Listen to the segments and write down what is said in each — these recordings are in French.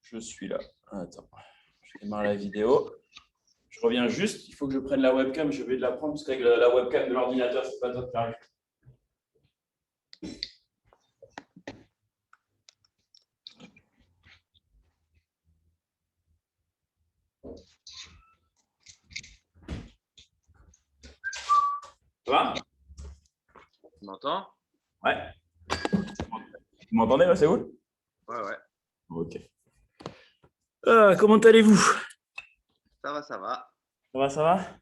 Je suis là. Attends, je démarre la vidéo. Je reviens juste. Il faut que je prenne la webcam. Je vais de la prendre parce qu'avec la webcam de l'ordinateur, c'est pas top qui arrive. Ça va? Tu m'entends? Ouais. Vous m'entendez? Ouais, c'est cool? Ouais, ouais. Ok. Comment allez-vous? Ça va, ça va. Ça va, ça va?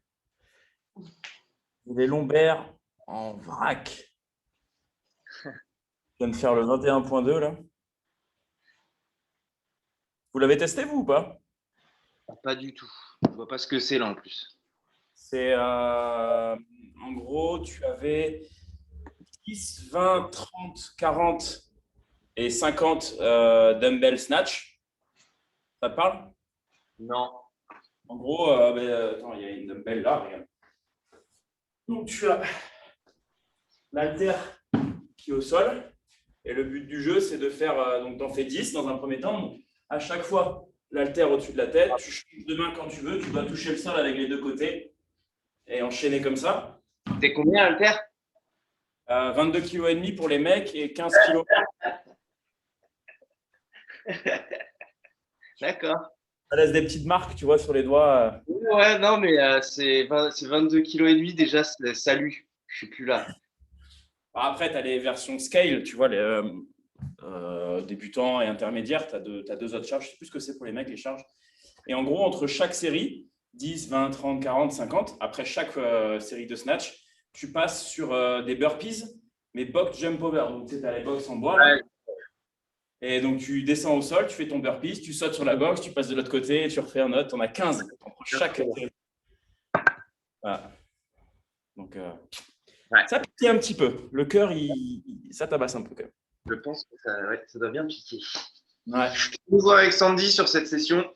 Les lombaires en vrac. Je viens de faire le 21.2 là. Vous l'avez testé, vous, ou pas? Pas du tout. Je vois pas ce que c'est là en plus. C'est en gros, tu avais 10, 20, 30, 40 et 50 dumbbell snatch. Ça te parle? Non. En gros, attends, il y a une dumbbell là, regarde. Donc tu as l'haltère qui est au sol. Et le but du jeu, c'est de faire, donc tu en fais 10 dans un premier temps. Donc, à chaque fois, l'haltère au-dessus de la tête, tu changes de main quand tu veux, tu dois toucher le sol avec les deux côtés et enchaîner comme ça. T'es combien, Alter? 22,5 kg pour les mecs et 15 kg. D'accord. Ça laisse des petites marques, tu vois, sur les doigts. Ouais, non, mais c'est 22,5 kg déjà, salut. Je suis plus là. Après, tu as les versions scale, tu vois, les débutants et intermédiaires. Tu as deux autres charges. Je ne sais plus ce que c'est pour les mecs, les charges. Et en gros, entre chaque série, 10, 20, 30, 40, 50, après chaque série de snatch, tu passes sur des burpees, mais box jump over. Donc, tu as les box en bois. Là. Ouais. Et donc, tu descends au sol, tu fais ton burpees, tu sautes sur la box, tu passes de l'autre côté, tu refais un autre. Tu en as 15 entre chaque série. Voilà. Donc, Ouais. ça pique un petit peu. Le cœur, ça tabasse un peu quand même. Je pense que ça doit bien piquer. Ouais. Je suis de nouveau avec Sandy sur cette session.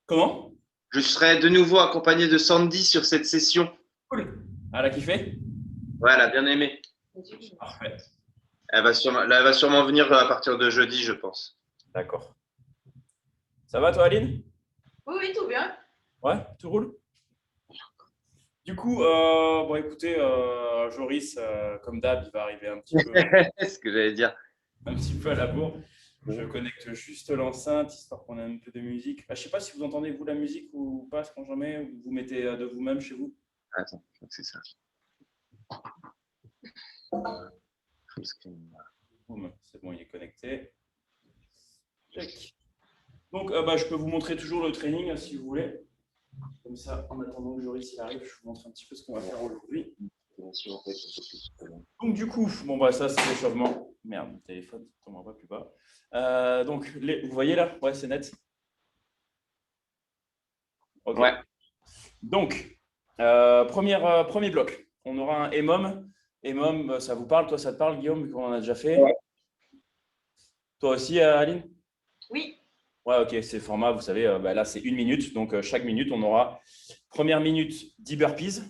Comment? Je serai de nouveau accompagné de Sandy sur cette session. Cool. Elle a kiffé? Ouais, elle a bien aimé. Parfait. Elle va sûrement venir à partir de jeudi, je pense. D'accord. Ça va toi, Aline? Oui, oui, tout bien. Ouais, tout roule? Du coup, bon, écoutez, Joris, comme d'hab, il va arriver un petit peu, C'est ce que j'allais dire. un petit peu à la bourre. Je connecte juste l'enceinte, histoire qu'on ait un peu de musique. Je ne sais pas si vous entendez, vous, la musique ou pas, quand j'en mets, ou vous mettez de vous-même chez vous. Attends, je crois que c'est ça. Full screen. Boum, c'est bon, il est connecté. Check. Donc, je peux vous montrer toujours le training, si vous voulez. Comme ça, en attendant que Joris il arrive, je vous montre un petit peu ce qu'on va faire aujourd'hui. Donc, du coup, bon, bah, ça, c'est l'échauffement. Merde, mon téléphone ne tombera pas plus bas. Donc, vous voyez là? Ouais, c'est net. Ok. Ouais. Donc, premier bloc. On aura un EMOM. EMOM, ça vous parle? Toi, ça te parle, Guillaume, vu qu'on en a déjà fait? Ouais. Toi aussi, Aline? Oui. Ouais, ok, c'est format, vous savez, là, c'est 1 minute. Donc, chaque minute, on aura première minute 10 burpees.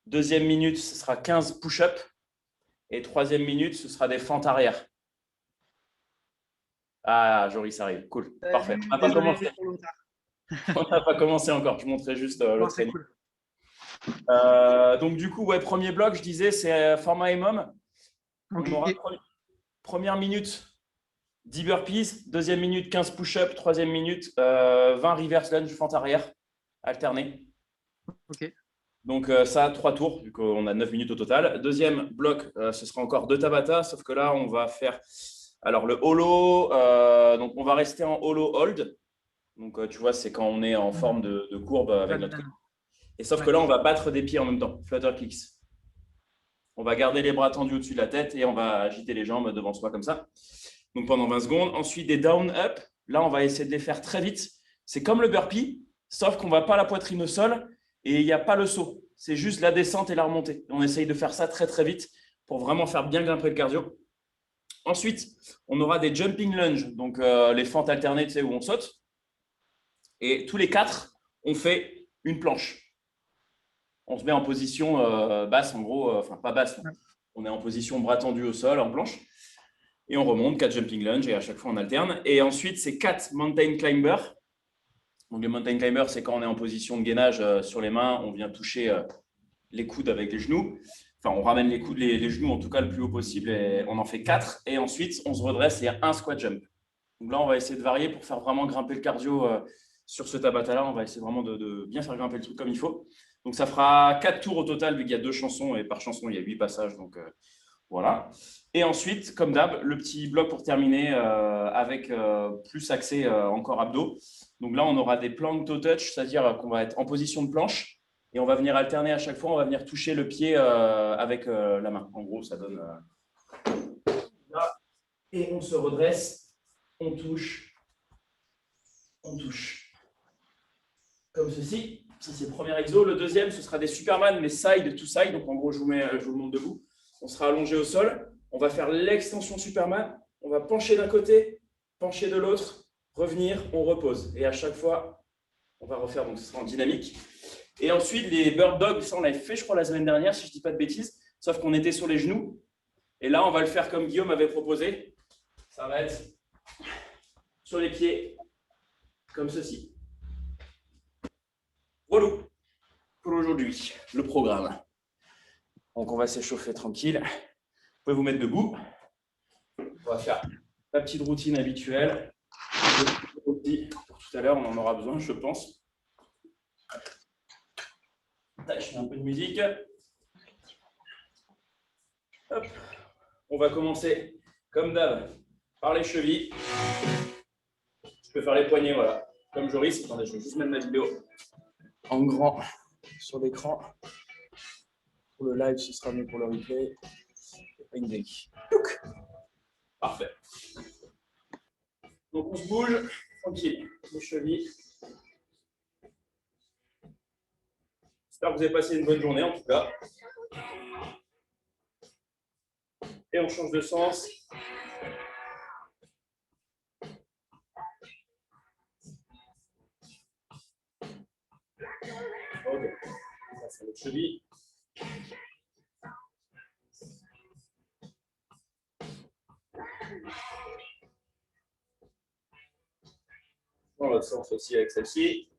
Deuxième minute, ce sera 15 push-ups. Et troisième minute, ce sera des fentes arrière. Ah, Joris arrive. Cool. Parfait. On n'a pas commencé. On n'a pas commencé encore. Je montrais juste le training. Cool. Donc, du coup, ouais, premier bloc, je disais, c'est format EMOM. Okay. On aura première minute 10 burpees, deuxième minute 15 push-ups, troisième minute 20 reverse lunge fente arrière alternée. Ok. Donc, ça, 3 tours, vu qu'on a 9 minutes au total. Deuxième bloc, ce sera encore 2 Tabata, sauf que là, on va faire alors le holo. Donc, on va rester en holo hold. Donc, tu vois, c'est quand on est en forme de courbe avec notre. Et sauf que là, on va battre des pieds en même temps, flutter kicks. On va garder les bras tendus au-dessus de la tête et on va agiter les jambes devant soi comme ça. Donc, pendant 20 secondes. Ensuite, des down-up. Là, on va essayer de les faire très vite. C'est comme le burpee, sauf qu'on ne va pas la poitrine au sol. Et il n'y a pas le saut, c'est juste la descente et la remontée. On essaye de faire ça très, très vite pour vraiment faire bien grimper le cardio. Ensuite, on aura des jumping lunges, donc les fentes alternées, tu sais, où on saute. Et tous les 4, on fait une planche. On se met en position basse, en gros, enfin pas basse, on est en position bras tendus au sol, en planche. Et on remonte, 4 jumping lunge et à chaque fois on alterne. Et ensuite, c'est 4 mountain climbers. Donc les mountain climbers, c'est quand on est en position de gainage sur les mains, on vient toucher les coudes avec les genoux. Enfin, on ramène les coudes, les genoux en tout cas le plus haut possible et on en fait 4. Et ensuite, on se redresse et il y a un squat jump. Donc là, on va essayer de varier pour faire vraiment grimper le cardio sur ce Tabata-là. On va essayer vraiment de bien faire grimper le truc comme il faut. Donc ça fera 4 tours au total vu qu'il y a 2 chansons et par chanson, il y a 8 passages. Donc voilà. Et ensuite, comme d'hab, le petit bloc pour terminer avec plus axé encore abdos. Donc là, on aura des plank toe touch, c'est-à-dire qu'on va être en position de planche et on va venir alterner à chaque fois, on va venir toucher le pied avec la main. En gros, ça donne là. Et on se redresse, on touche, comme ceci. Ça, c'est le premier exo. Le deuxième, ce sera des Superman, mais side to side. Donc en gros, je vous le montre debout. On sera allongé au sol. On va faire l'extension Superman. On va pencher d'un côté, pencher de l'autre, revenir, on repose. Et à chaque fois, on va refaire, donc ce sera en dynamique. Et ensuite, les Bird Dogs, ça on l'avait fait, je crois, la semaine dernière, si je ne dis pas de bêtises, sauf qu'on était sur les genoux. Et là, on va le faire comme Guillaume avait proposé. Ça va être sur les pieds, comme ceci. Voilà pour aujourd'hui, le programme. Donc, on va s'échauffer tranquille. Vous pouvez vous mettre debout. On va faire la petite routine habituelle. Pour tout à l'heure, on en aura besoin, je pense. Je mets un peu de musique. Hop. On va commencer, comme d'hab, par les chevilles. Je peux faire les poignets, voilà. Comme Joris. Attendez, je vais juste mettre ma vidéo en grand sur l'écran. Pour le live, ce sera mieux pour le replay. Parfait. Donc, on se bouge tranquille. Les chevilles. J'espère que vous avez passé une bonne journée, en tout cas. Et on change de sens. Ok. Ça, c'est notre cheville. Dans l'autre sens aussi avec celle-ci.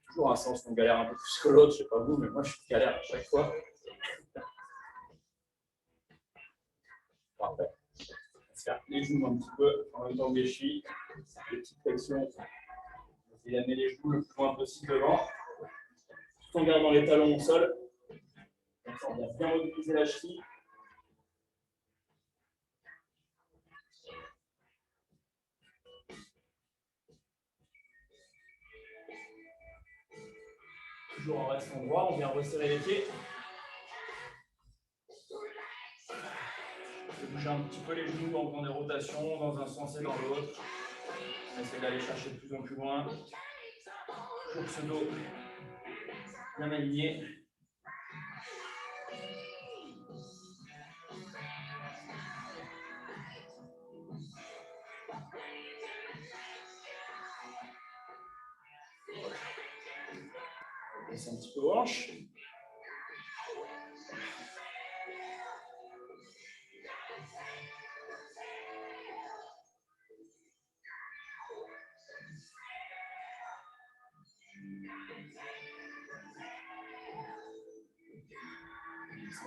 Toujours un sens qu'on galère un peu plus que l'autre, je ne sais pas vous, mais moi je galère à chaque fois. Parfait. On va se faire les genoux un petit peu en même temps que les chevilles. Les petites flexions. On va essayer d'amener les genoux le plus loin possible devant. Tout en gardant les talons au sol. Comme ça, on vient bien mobiliser la cheville. Toujours en restant droit, on vient resserrer les pieds. Je vais bouger un petit peu les genoux en faisant des rotations dans un sens et dans l'autre. On essaie d'aller chercher de plus en plus loin. Toujours ce dos bien aligné. On va baisser un petit peu aux hanches.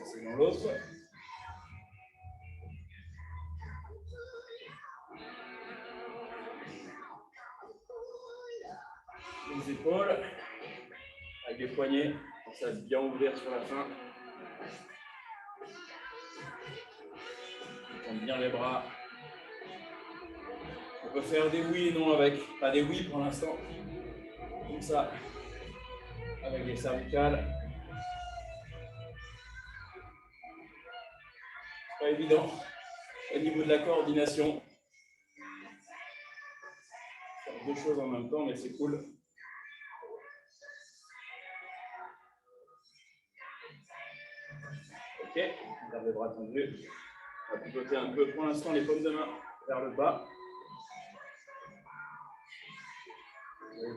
C'est dans l'autre. Les épaules, avec les poignets, ça va bien ouvrir sur la fin. On tend bien les bras. On peut faire des oui et non avec, pas des oui pour l'instant, comme ça, avec les cervicales. Pas évident au niveau de la coordination. Faire deux choses en même temps, mais c'est cool. Ok, on garde les bras tendus. On va pivoter un peu pour l'instant les paumes de main vers le bas.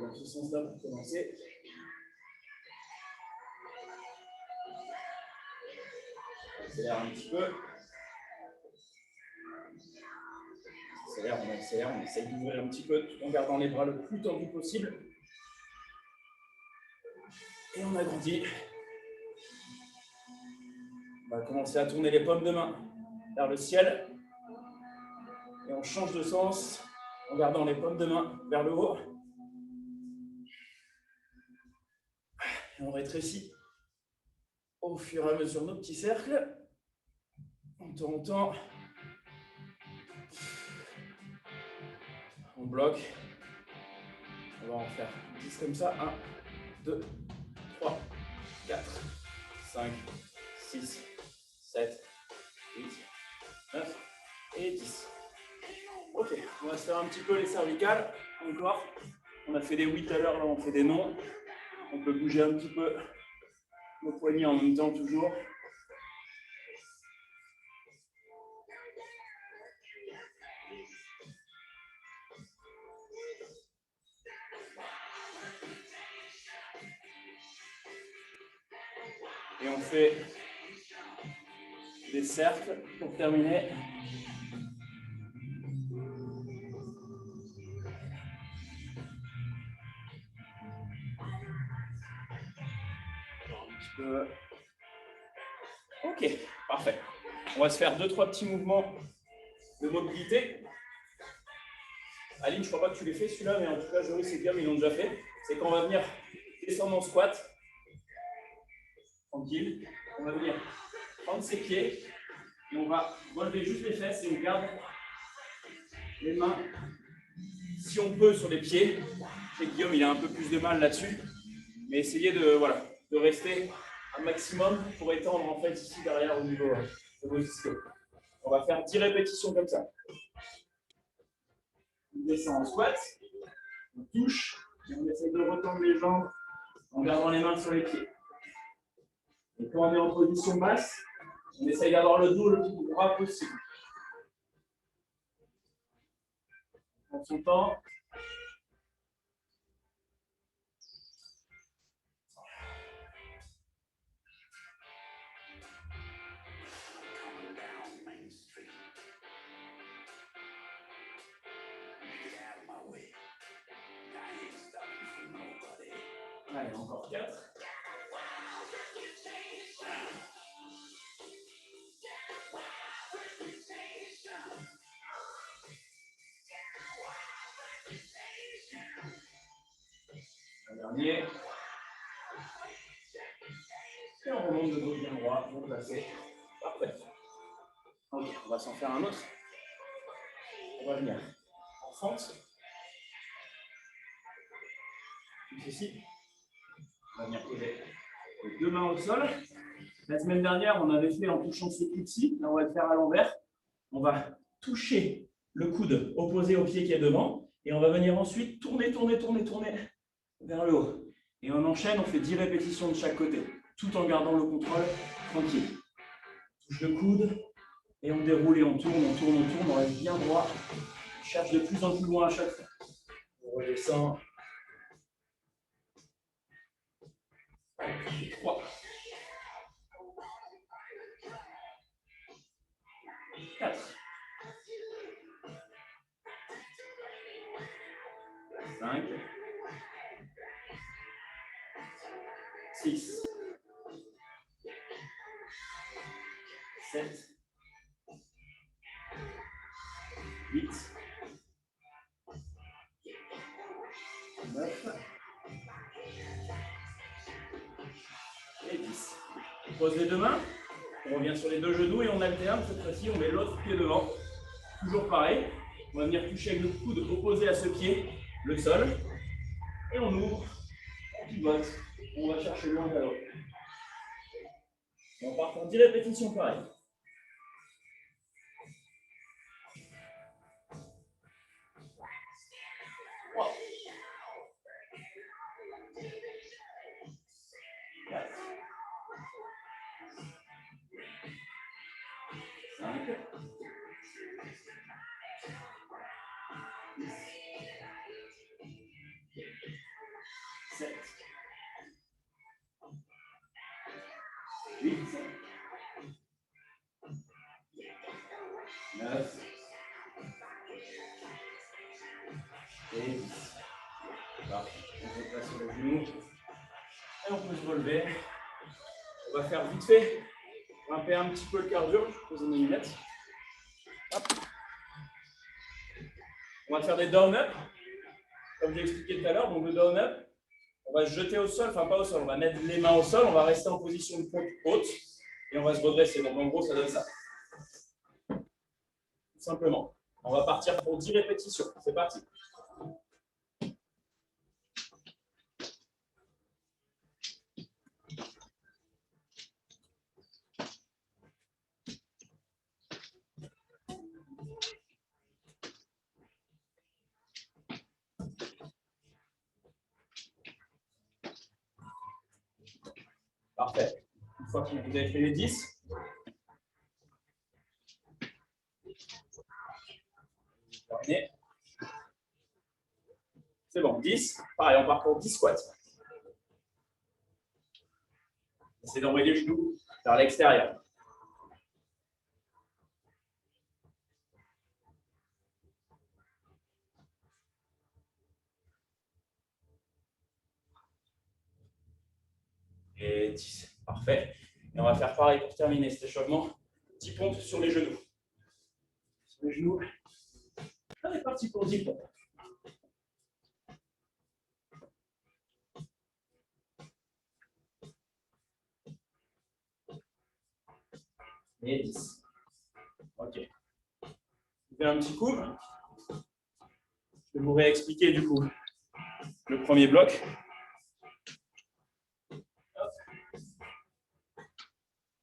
Dans ce sens-là pour commencer. On accélère un petit peu. accélère, on essaye d'ouvrir un petit peu tout en gardant les bras le plus tendus possible. Et on agrandit. On va commencer à tourner les paumes de main vers le ciel. Et on change de sens en gardant les paumes de main vers le haut. Et on rétrécit au fur et à mesure nos petits cercles. De temps en temps, on bloque. On va en faire 10 comme ça. 1, 2, 3, 4, 5, 6, 7, 8, 9 et 10. Ok, on va se faire un petit peu les cervicales. Encore. On a fait des oui tout à l'heure, là on fait des non. On peut bouger un petit peu nos poignets en même temps toujours. Et on fait des cercles pour terminer. Un petit peu. Ok, parfait. On va se faire 2-3 petits mouvements de mobilité. Aline, je ne crois pas que tu l'aies fait celui-là, mais en tout cas, Joris et Guillaume, ils l'ont déjà fait. C'est qu'on va venir descendre en squat. Tranquille. On va venir prendre ses pieds et on va relever juste les fesses et on garde les mains, si on peut, sur les pieds. Chez Guillaume, il a un peu plus de mal là-dessus. Mais essayez de rester un maximum pour étendre en fait ici derrière au niveau de vos ischios. On va faire 10 répétitions comme ça. On descend en squat, on touche, et on essaie de retendre les jambes en gardant les mains sur les pieds. Et quand on est en position basse, on essaye d'avoir le dos le plus droit possible. En son temps. Allez, encore 4. Un dernier. Et on remonte de dos bien droit, bien placé. Parfait. Ok, on va s'en faire un autre. On va venir en fente. Comme ceci. On va venir poser les 2 mains au sol. La semaine dernière, on avait fait en touchant ce coude-ci. Là, on va le faire à l'envers. On va toucher le coude opposé au pied qui est devant. Et on va venir ensuite tourner vers le haut. Et on enchaîne, on fait 10 répétitions de chaque côté, tout en gardant le contrôle tranquille. On touche le coude et on déroule et on tourne, on reste bien droit. On cherche de plus en plus loin à chaque fois. On redescend. 3. 4. 5. 6. 7. 8. 9. Et 10. On pose les 2 mains. On revient sur les 2 genoux et on alterne. Cette fois-ci, on met l'autre pied devant. Toujours pareil. On va venir toucher avec le coude opposé à ce pied, le sol. Et on ouvre, on pivote. On va chercher loin vers l'autre. On part pour 10 répétitions pareil. Wow. 4. 5. 7. 8. 9. Et 10. Là, on peut placer le genou. Et on peut se relever. On va faire vite fait. Grimper un petit peu le cardio. Je pose mes lunettes. Hop. On va faire des down-up. Comme j'ai expliqué tout à l'heure, donc le down-up, on va se jeter au sol, enfin pas au sol, on va mettre les mains au sol, on va rester en position de pompe haute et on va se redresser. Donc en gros, ça donne ça. Tout simplement. On va partir pour 10 répétitions. C'est parti. Parfait. Une fois que vous avez fait les 10, terminé. C'est bon, 10. Pareil, on part pour 10 squats. Essayez d'envoyer les genoux vers l'extérieur. Et 10. Parfait. Et on va faire pareil pour terminer cet échauffement. 10 pompes sur les genoux. Sur les genoux. On est parti pour 10 pompes. Et 10. OK. Je fais un petit coup. Je vais vous réexpliquer du coup le premier bloc.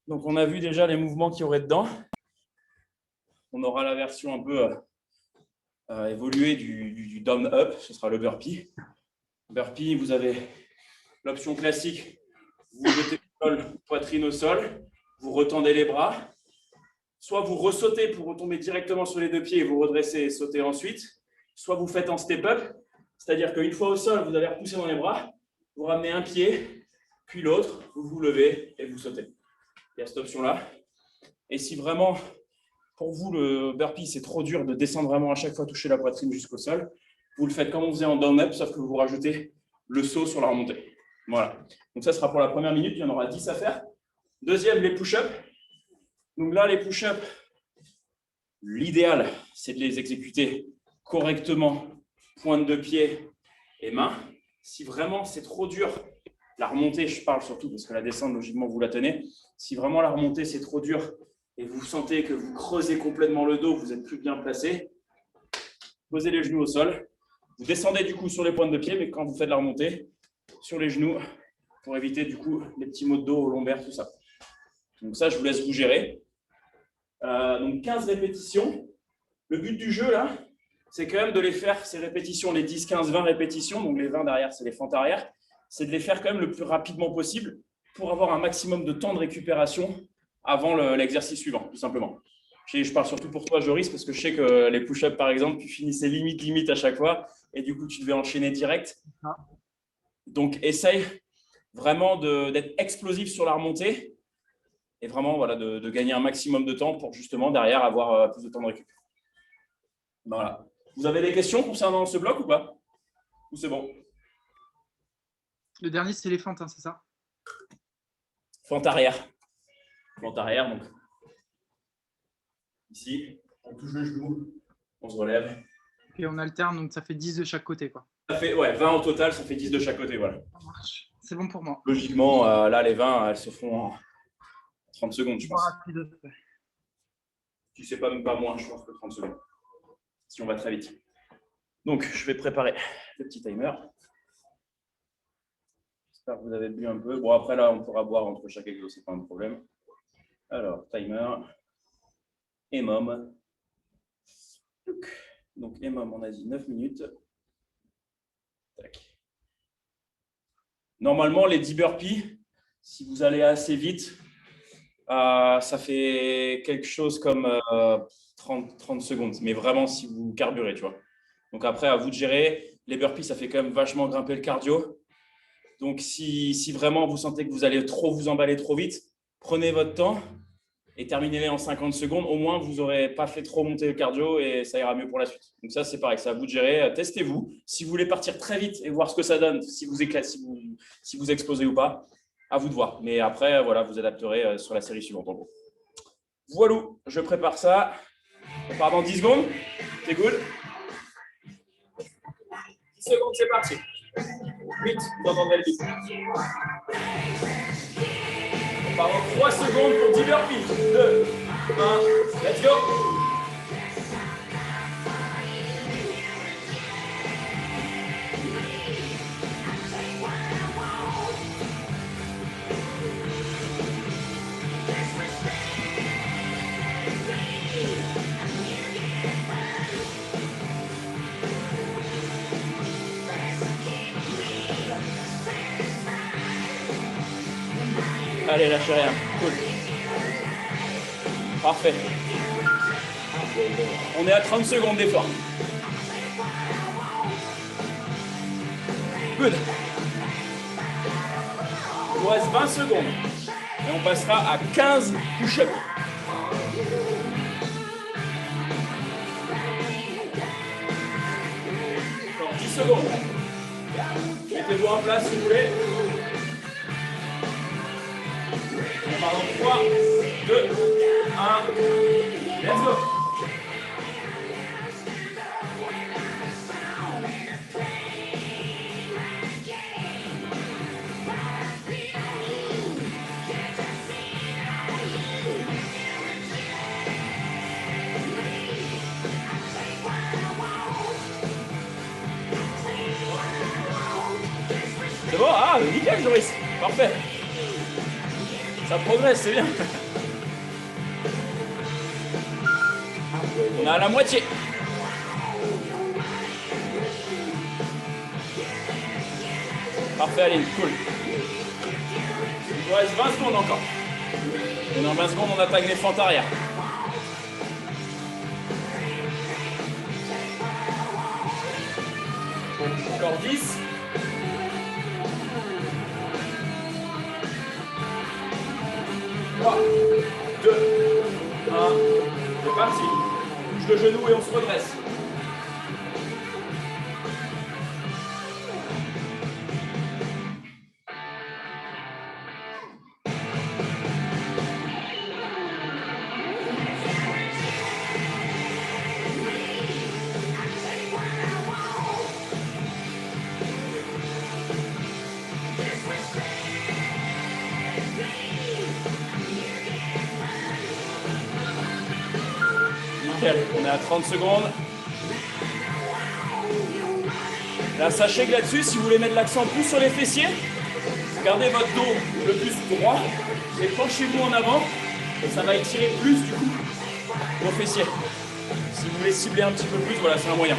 Donc, on a vu déjà les mouvements qu'il y aurait dedans. On aura la version un peu évoluée du down-up. Ce sera le burpee. Burpee, vous avez l'option classique. Vous jetez le sol, poitrine au sol. Vous retendez les bras. Soit vous ressautez pour retomber directement sur les deux pieds et vous redressez et sauter ensuite. Soit vous faites en step-up. C'est-à-dire qu'une fois au sol, vous allez repousser dans les bras. Vous ramenez un pied, puis l'autre. Vous vous levez et vous sautez. Il y a cette option-là. Et si vraiment, pour vous, le burpee, c'est trop dur de descendre vraiment à chaque fois toucher la poitrine jusqu'au sol, vous le faites comme on faisait en down-up, sauf que vous rajoutez le saut sur la remontée. Voilà. Donc ça sera pour la première minute. Il y en aura 10 à faire. Deuxième, les push-ups. Donc là, les push-ups, l'idéal, c'est de les exécuter correctement, pointe de pied et main. Si vraiment c'est trop dur, la remontée, je parle surtout parce que la descente, logiquement, vous la tenez. Si vraiment la remontée, c'est trop dur et vous sentez que vous creusez complètement le dos, vous n'êtes plus bien placé, posez les genoux au sol. Vous descendez du coup sur les pointes de pied, mais quand vous faites la remontée, sur les genoux, pour éviter du coup les petits maux de dos, lombaires, tout ça. Donc ça, je vous laisse vous gérer. Donc 15 répétitions. Le but du jeu, là, c'est quand même de les faire, ces répétitions, les 10, 15, 20 répétitions, donc les 20 derrière, c'est les fentes arrière, c'est de les faire quand même le plus rapidement possible pour avoir un maximum de temps de récupération avant l'exercice suivant, tout simplement. Je parle surtout pour toi, Joris, parce que je sais que les push-ups, par exemple, tu finissais limite à chaque fois, et du coup, tu devais enchaîner direct. Donc, essaye vraiment d'être explosif sur la remontée, et vraiment voilà, de gagner un maximum de temps pour justement derrière avoir plus de temps de récup. Voilà. Vous avez des questions concernant ce bloc ou pas? Ou c'est bon? Le dernier, c'est les fentes, hein, c'est ça? Fente arrière. Fente arrière, donc ici, on touche le genou, on se relève. Et on alterne, donc ça fait 10 de chaque côté, quoi. Ça fait 20 au total, ça fait 10 de chaque côté, voilà. Ça marche. C'est bon pour moi. Logiquement, là, les 20, elles se font en 30 secondes, je pense. Si c'est pas même pas moins, je pense que 30 secondes. Si on va très vite. Donc, je vais préparer le petit timer. J'espère que vous avez bu un peu. Bon, après, là, on pourra boire entre chaque exo, c'est pas un problème. Alors, timer. EMOM. Donc, EMOM, on a dit 9 minutes. Tac. Normalement, les 10 burpees, si vous allez assez vite, ça fait quelque chose comme 30 secondes. Mais vraiment, si vous carburez, tu vois. Donc après, à vous de gérer. Les burpees, ça fait quand même vachement grimper le cardio. Donc, si vraiment vous sentez que vous allez trop vous emballer trop vite, prenez votre temps. et terminez-les en 50 secondes. Au moins, vous n'aurez pas fait trop monter le cardio et ça ira mieux pour la suite. Donc ça, c'est pareil, c'est à vous de gérer. Testez-vous. Si vous voulez partir très vite et voir ce que ça donne, si vous explosez ou pas, à vous de voir. Mais après, voilà, vous adapterez sur la série suivante en gros. Voilà, je prépare ça. On part dans 10 secondes. C'est cool. 10 secondes, c'est parti. 8, vous entendez le beat. On part dans 3 secondes pour 10 burpees. 2, 1, let's go. Allez, lâchez rien. Cool. Parfait. On est à 30 secondes d'effort. Good. Il nous reste 20 secondes. Et on passera à 15 push-ups. Encore 10 secondes. Mettez-vous en place si vous voulez. On part dans 3, 2, 1, let's go. C'est bon, ah, nickel Joris, parfait. Ça progresse, c'est bien. On est à la moitié. Parfait, Aline, cool. Il nous reste 20 secondes encore. Et dans 20 secondes, on attaque les fentes arrière. Encore 10. 3, 2, 1, c'est parti. Bouge le genou et on se redresse. On est à 30 secondes. Là, sachez que là-dessus, si vous voulez mettre l'accent plus sur les fessiers, gardez votre dos le plus droit et penchez-vous en avant et ça va étirer plus du coup vos fessiers. Si vous voulez cibler un petit peu plus, voilà, c'est un moyen.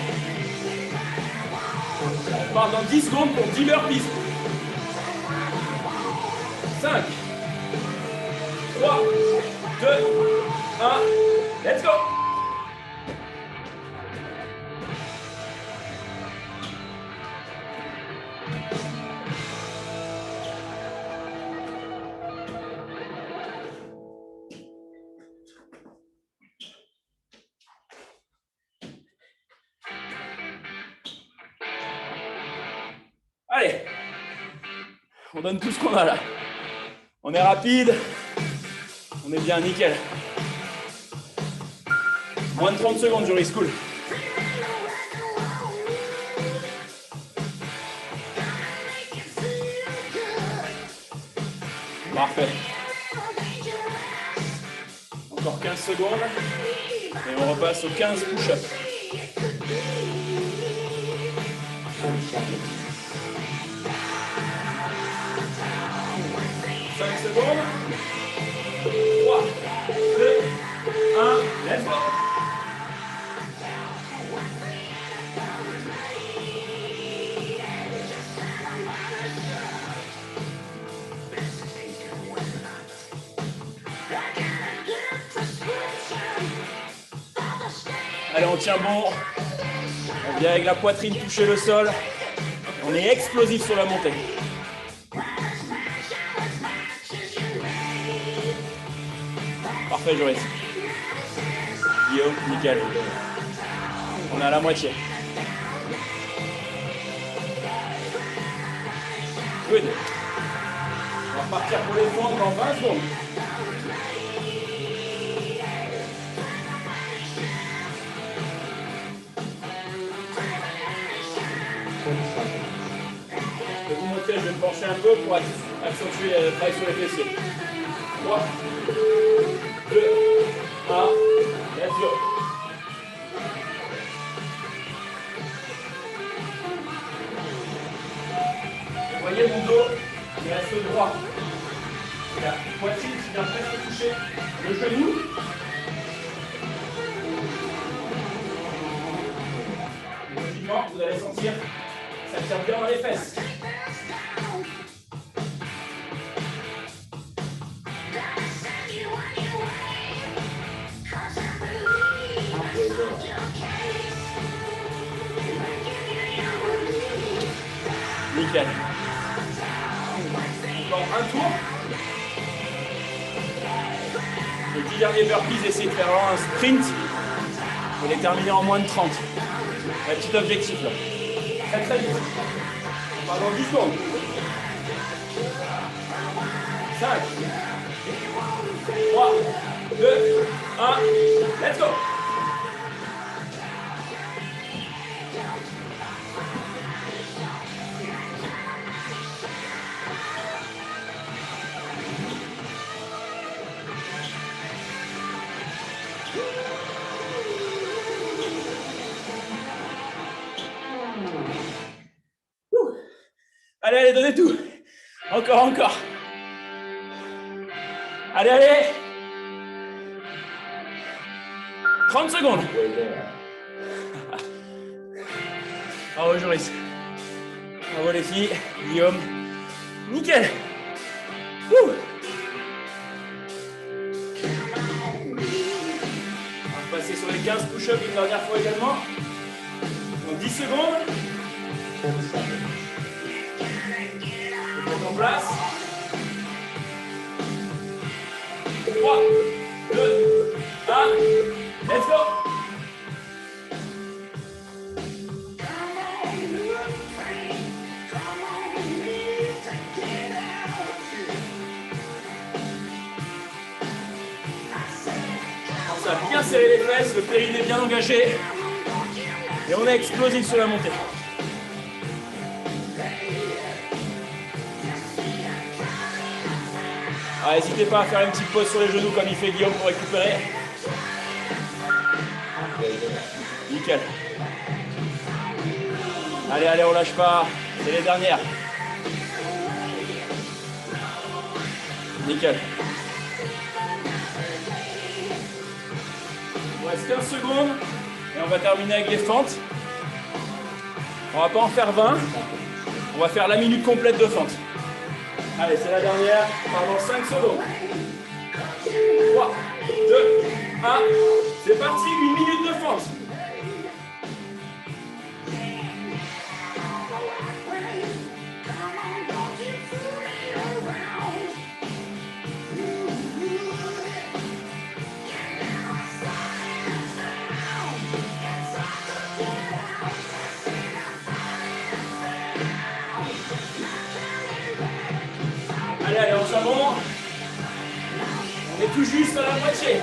On part dans 10 secondes pour 10 burpees. 5, 3, 2, 1, let's go! Allez, on donne tout ce qu'on a là. On est rapide, on est bien, nickel. Moins de 30 secondes, Joris, cool. Parfait. Encore 15 secondes et on repasse aux 15 push-ups. 5 secondes. 3, 2, 1, let's go. Allez, on tient bon. On vient avec la poitrine toucher le sol. On est explosif sur la montée. Parfait, Joris. Guillaume, nickel. On est à la moitié. Good. On va repartir pour les fentes dans 20 secondes. Je vais vous montrer, je vais me pencher un peu pour accentuer le travail sur les fessiers. 3, 2, 1, let's go. Vous voyez mon dos, il reste droit. La poitrine qui vient presque toucher le genou. Logiquement, vous allez sentir que ça tient bien dans les fesses. Nickel. Encore un tour. Les 10 derniers burpees, essayez de faire un sprint pour les terminer en moins de 30. Un petit objectif là. Très très vite. Pendant 10 secondes. 5, 3, 2, 1, let's go. Allez, allez, donnez tout. Encore, encore. Allez, allez. 30 secondes. Bravo, Joris. Bravo, les filles. Guillaume. Nickel. Ouh. On va passer sur les 15 push-ups une dernière fois également. Donc 10 secondes. En place. 3, 2, 1, let's go. On a bien serré les fesses, le périnée bien engagé. Et on est explosif sur la montée. Ah, n'hésitez pas à faire une petite pause sur les genoux comme il fait Guillaume pour récupérer. Nickel. Allez, allez, on lâche pas. C'est les dernières. Nickel. Il nous reste 15 secondes et on va terminer avec les fentes. On va pas en faire 20. On va faire la minute complète de fente. Allez, c'est la dernière. Pendant 5 secondes. 3, 2, 1. C'est parti, 1 minute de fente. Allez, allez, on s'avance. On est tout juste à la moitié.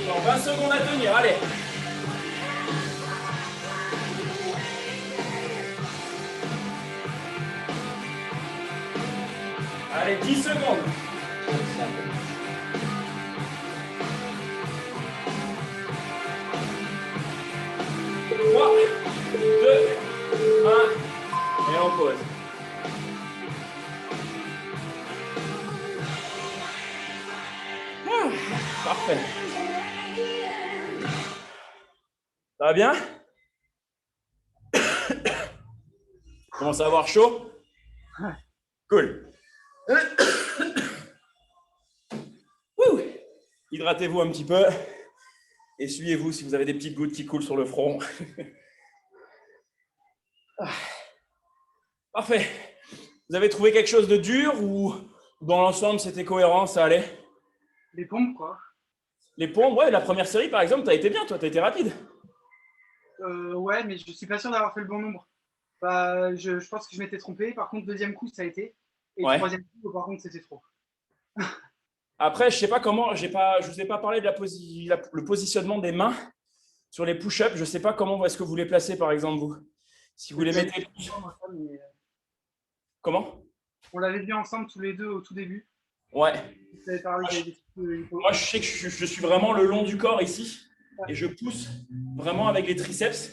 Encore 20 secondes à tenir, allez. Allez, 10 secondes. 3, 2, 1, et on pose. Parfait. Ça va bien? Commence à avoir chaud? Cool. Hydratez-vous un petit peu. Essuyez-vous si vous avez des petites gouttes qui coulent sur le front. Parfait. Vous avez trouvé quelque chose de dur ou dans l'ensemble, c'était cohérent, ça allait? Les pompes, quoi. Les pompes, ouais, la première série, par exemple, tu as été bien, toi, tu as été rapide. Ouais, mais je suis pas sûr d'avoir fait le bon nombre. Bah, je pense que je m'étais trompé. Par contre, deuxième coup, ça a été. Et Ouais. troisième coup, par contre, c'était trop. Après, je ne sais pas comment, je ne vous ai pas parlé de le positionnement des mains sur les push-ups. Je ne sais pas comment est-ce que vous les placez, par exemple, vous. Si vous les mettez. Comment? On l'avait vu ensemble tous les deux au tout début. Ouais. Vous avez parlé des trucs. Moi, je sais que je suis vraiment le long du corps ici et je pousse vraiment avec les triceps.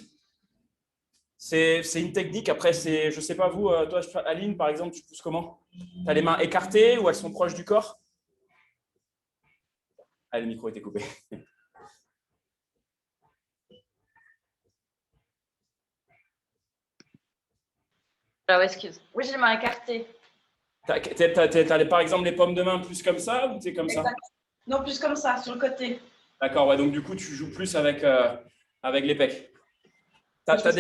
C'est une technique. Après, je ne sais pas vous, toi, Aline, par exemple, tu pousses comment? Tu as les mains écartées ou elles sont proches du corps? Ah, le micro était coupé. Ah ouais, excuse. Oui, j'ai les mains écartées. T'as par exemple les paumes de main plus comme ça ou tu es comme ça? Exact. Non, plus comme ça, sur le côté. D'accord, ouais, donc du coup, tu joues plus avec les pecs. T'as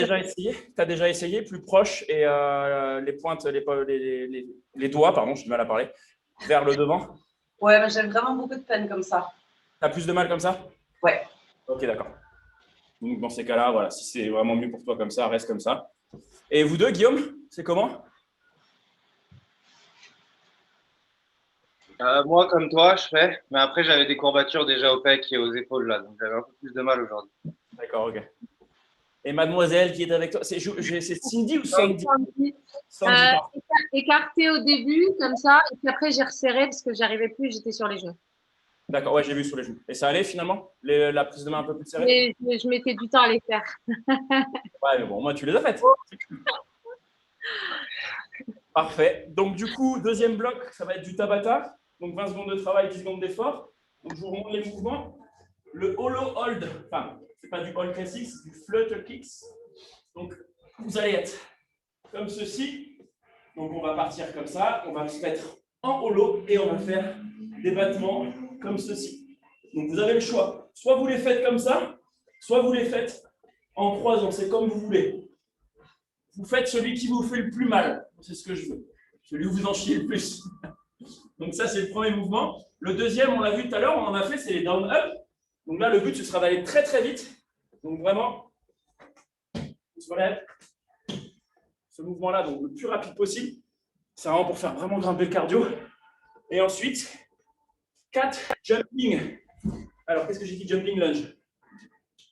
déjà essayé plus proche et les pointes, les doigts, pardon, j'ai du mal à parler, vers le devant? Ouais, mais j'ai vraiment beaucoup de peine comme ça. T'as plus de mal comme ça? Ouais. Ok, d'accord. Donc dans ces cas-là, voilà, si c'est vraiment mieux pour toi comme ça, reste comme ça. Et vous deux, Guillaume, c'est comment? Moi, comme toi, je fais. Mais après, j'avais des courbatures déjà au pec et aux épaules là. Donc, j'avais un peu plus de mal aujourd'hui. D'accord, ok. Et mademoiselle qui est avec toi, c'est Cindy ou Sandy? Sandy, pardon. Écarté au début, comme ça, et puis après j'ai resserré parce que j'arrivais plus, j'étais sur les genoux. D'accord, ouais, j'ai vu sur les genoux. Et ça allait finalement? La prise de main un peu plus serrée? Mais je mettais du temps à les faire. Ouais, mais bon, moi, tu les as faites. Parfait. Donc, du coup, deuxième bloc, ça va être du Tabata. Donc, 20 secondes de travail, 10 secondes d'effort. Donc, je vous remonte les mouvements. Le hollow hold, enfin, ce n'est pas du hold classique, c'est du flutter kicks. Donc, vous allez être comme ceci. Donc, on va partir comme ça. On va se mettre en hollow et on va faire des battements comme ceci. Donc, vous avez le choix. Soit vous les faites comme ça, soit vous les faites en croisant. C'est comme vous voulez. Vous faites celui qui vous fait le plus mal. C'est ce que je veux. Celui où vous en chiez le plus. Donc, ça, c'est le premier mouvement. Le deuxième, on l'a vu tout à l'heure, on en a fait, c'est les down-up. Donc là, le but, ce sera d'aller très, très vite. Donc, vraiment, on se relève. Ce mouvement-là, donc le plus rapide possible. C'est vraiment pour faire vraiment grimper le cardio. Et ensuite, 4 jumping. Alors, qu'est-ce que j'ai dit? Jumping lunge.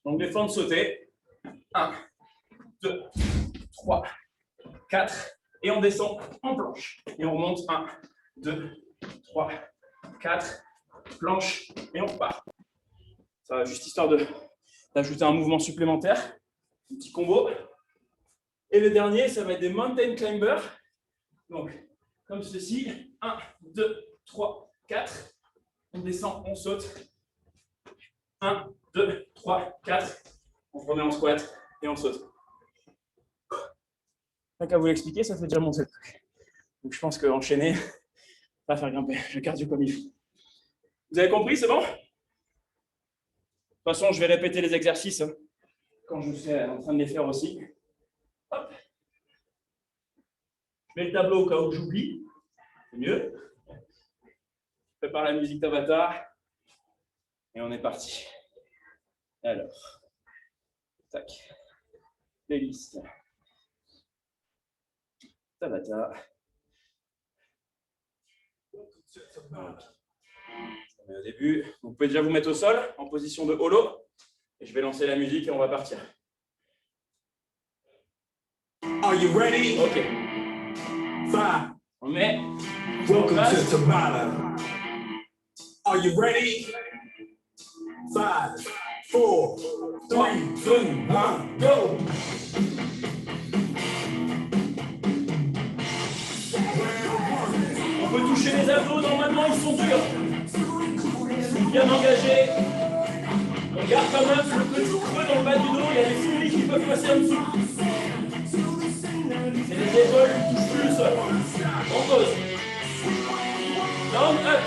Donc, des fentes sautées. 1, 2, 3, 4. Et on descend en planche. Et on remonte 1, 2, 3, 4. Planche. Et on repart. Ça va juste histoire d'ajouter un mouvement supplémentaire. Un petit combo. Et le dernier, ça va être des mountain climbers. Donc, comme ceci. 1, 2, 3, 4. On descend, on saute. 1, 2, 3, 4. On se remet en squat et on saute. Tant qu'à vous l'expliquer, ça fait déjà monter le truc. Donc, je pense qu'enchaîner va faire grimper le cardio comme il faut. Vous avez compris, c'est bon? De toute façon, je vais répéter les exercices quand je serai en train de les faire aussi. Hop. Je mets le tableau au cas où j'oublie. C'est mieux. Je prépare la musique Tabata. Et on est parti. Alors. Tac. Playlist. Tabata. Au début, vous pouvez déjà vous mettre au sol en position de hollow. Et je vais lancer la musique et on va partir. Are you ready? Ok. 5. On met. Welcome to Tabata. Are you ready? 5, 4, 3, 2, 1, go! On peut toucher les abdos, normalement ils sont durs. Bien engagés. On garde quand même le petit creux dans le bas du dos, il y a des souris qui peuvent passer en dessous. C'est les épaules qui touchent plus le sol. On pose. Down, up.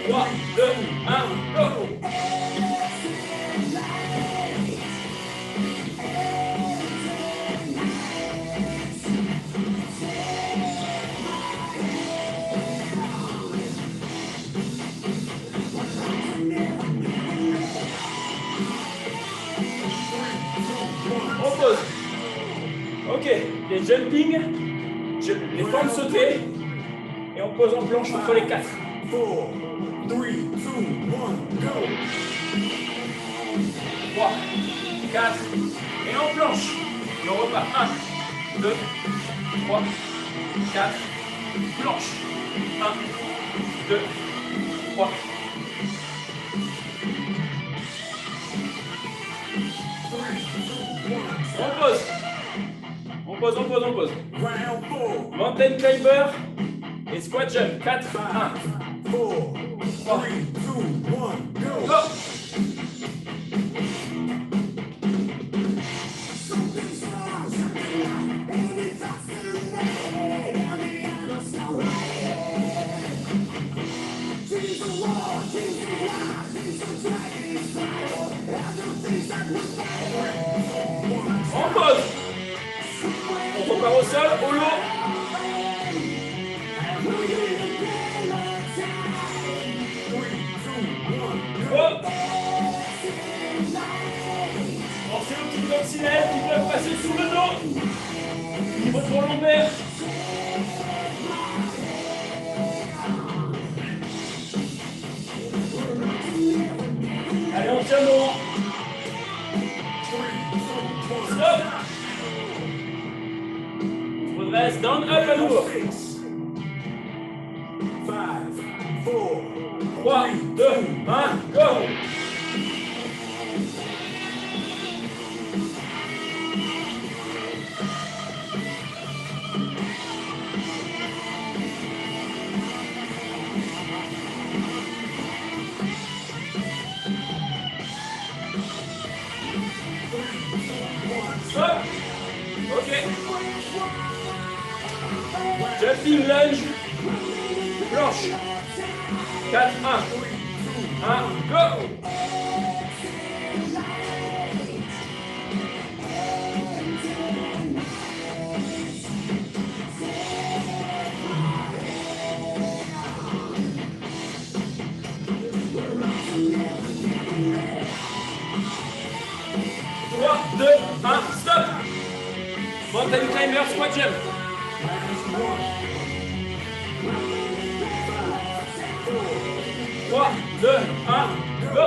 3, 2, 1, go. Ok, les jumping, les formes sautées, et on pose en planche entre les 4. 4, 3, 2, 1, go! 3, 4, et en planche. Et on repart. 1, 2, 3, 4, planche. 1, 2, 3. On pose. On pose, on pose, on pose. Round 4, Mountain climber et squat jump. 4, 1, 4, 3, 2, 1, go! go! On pose. On repart au sol, au lot. Go. Pensez aux petites coccinelles qui peuvent passer sous le dos. Niveau de vos lombaires. Allez, on tient bon. Stop. On se redresse, down, up à nouveau. 5, 4, 3, 2, 1, go. Stop. Ok. Jumping lunge. Planche. 4, 1. 1, go. Trois, deux, un, stop. Mountain climber, squat jump. 3, 2, 1, go.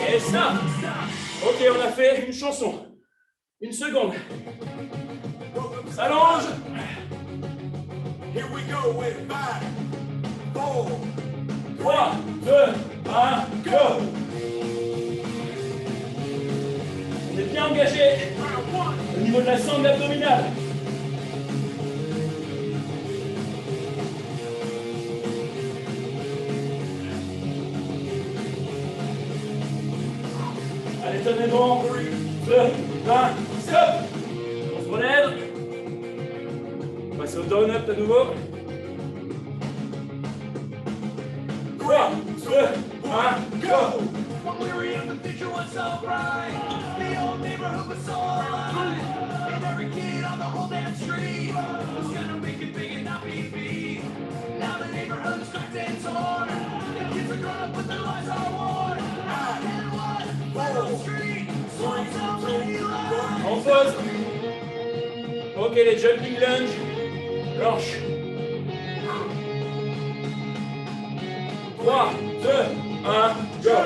Et ça. Ok, on a fait une chanson. Une seconde. S'allonge. Here we go with 5, 4, 3, 2, 1, go. On est bien engagé au niveau de la sangle abdominale. Allez, tenez bon. 2, 1, stop. On se relève. On passe au down up de nouveau. 3, 2, 1, go. When we were young, the future was so bright. The old neighborhood was so alive. And every kid on the whole damn street was gonna make it big and not be beat. Now the neighborhood is cracked and torn. The kids are grown up, but their lives are worn. Out and wide, Little Street, swings so many lives. On pose. Ok, les jumping lunge. Planche. 3, 2, 1, go.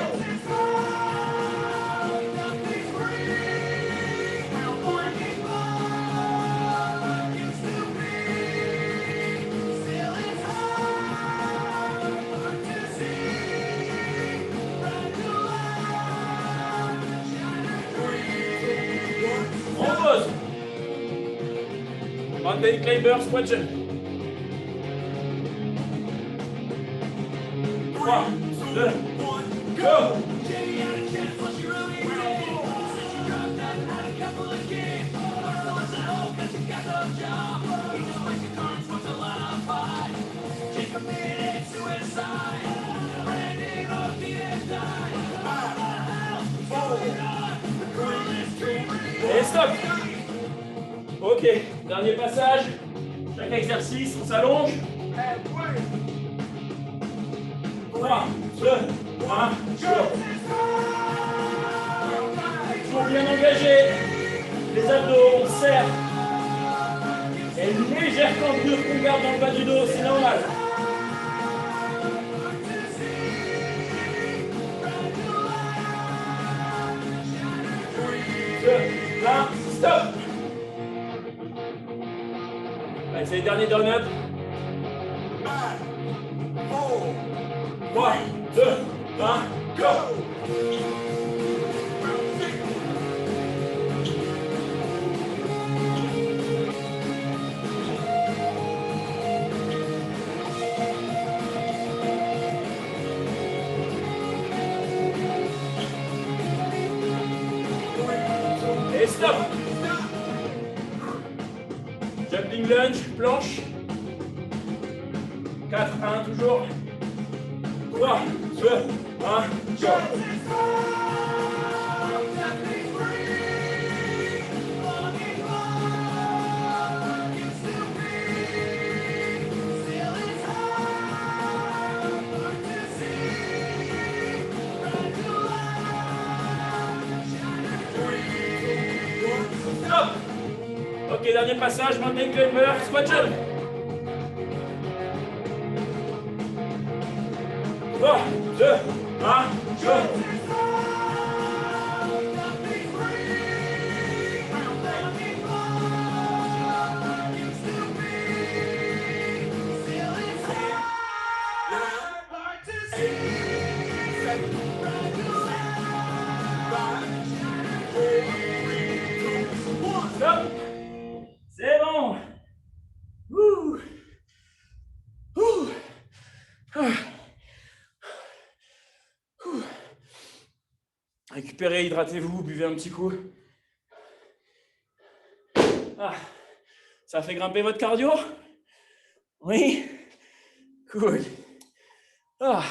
On pose. Mountain climber, squat jump. 3, 2, 1, go. Jenny had a chance, but she really did. Since she dropped out and had a couple of kids. Still lives at home 'cause she got no job. He just breaks the cards, puts a lot on fight. She committed suicide. Brandon Hooked and died. What the hell is going on? The girl is stop. Ok, dernier passage. Chaque exercice, on s'allonge. 3, 2, 1, go. Toujours bien engagé. Les abdos, on serre. Et une légère tension qu'on garde dans le bas du dos, c'est normal. 2, 1, stop. Allez, c'est les derniers down-up. 3, 2, 1, go. Et stop. Jumping lunge, planche. 4, 1, toujours. 3, 2, 1, go. Stop. Ok, dernier passage, mountain climber, squat jump. 3, 2, 1, go. Stop. C'est bon. Ouh. Ouh. Ah. Ouh. Récupérez, hydratez-vous, buvez un petit coup. Ah. Ça a fait grimper votre cardio? Oui? Cool. Ah.